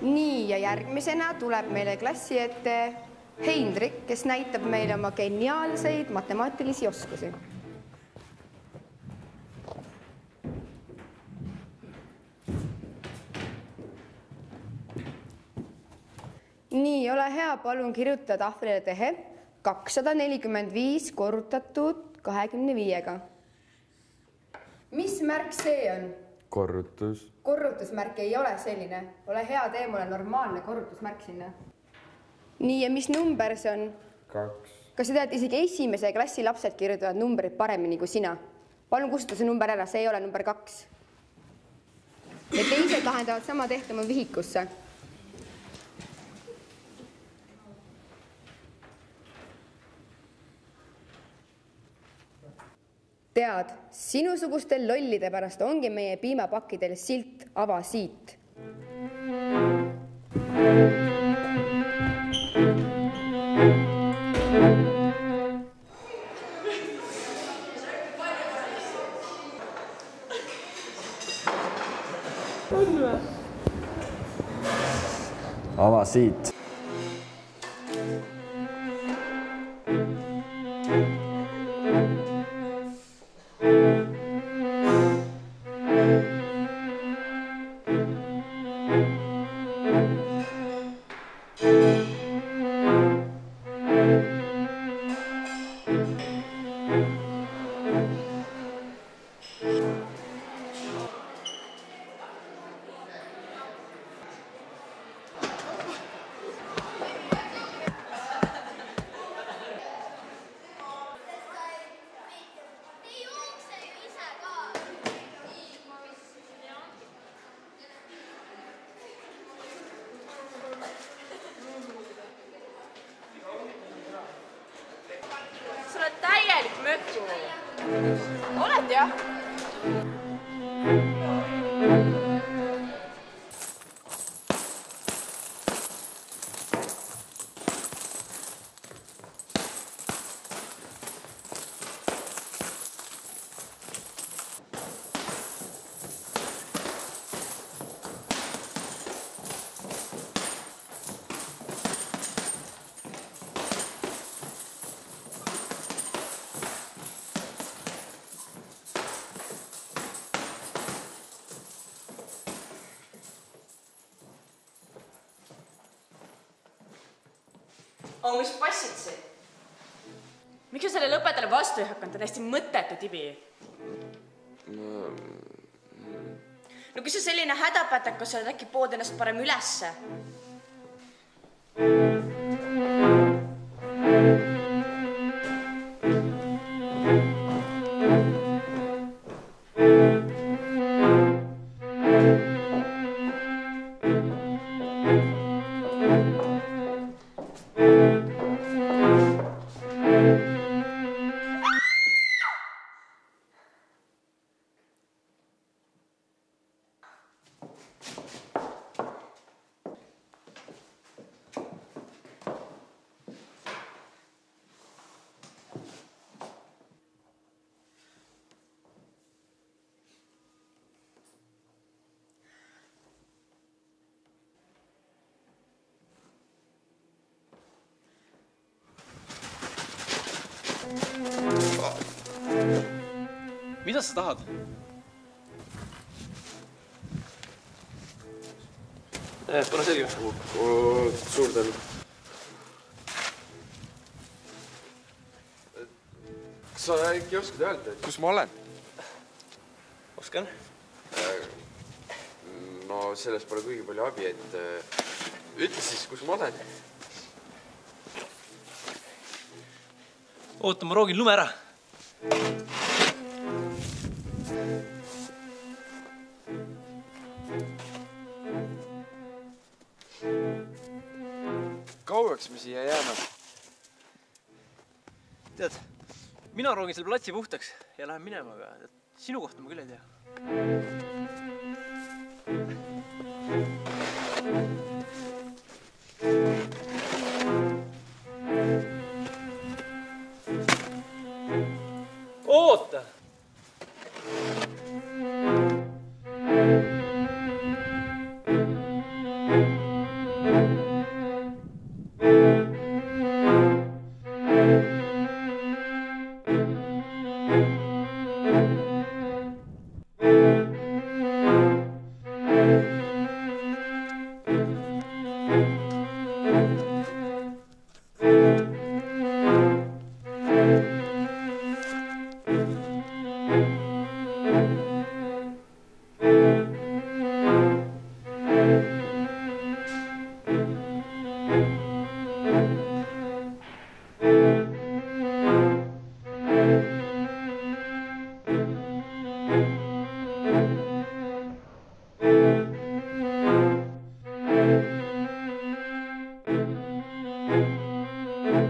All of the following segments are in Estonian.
Nii, ja järgmisena tuleb meile klassi ette Heindrik, kes näitab meile oma geniaalseid matemaatilisi oskusi. Nii, ole hea, palun kirjuta tahvlile tehe 245 korrutatud 25-ga. Mis märk see on? Korrutus. Korrutusmärk ei ole selline. Ole hea, tee mulle normaalne korrutusmärk sinna. Nii, ja mis number see on? 2. Kas sa tead, isegi esimese klassi lapsed kirjutavad numbrid paremini kui sina? Palun kustuta see number ära, see ei ole number 2. Ja teised lahendavad sama tehtama vihikusse. Tead, sinusuguste lollide pärast ongi meie piimapakkidel silt ava siit. Ava siit. Täielik mökku. Oled jah? Oh, mis passid see? Miks sa selle lõpetajale vastu ei hakanud? Ta on hästi mõttetu tibi. No kui sa selline hädapätakas oled, äkki pood ennast parem ülesse? Mida sa tahad? Pane selge. Suur tänu. Kas sa äkki oskad öelda, et kus ma olen? Oskan. No sellest pole kuigi palju abi, et ütle siis, kus ma olen. Oota, ma roogin lume ära. Kauaks me siia jääme? Tead, mina roogin selle platsi puhtaks ja lähen minema, aga sinu kohta ma küll ei tea. Thank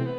you.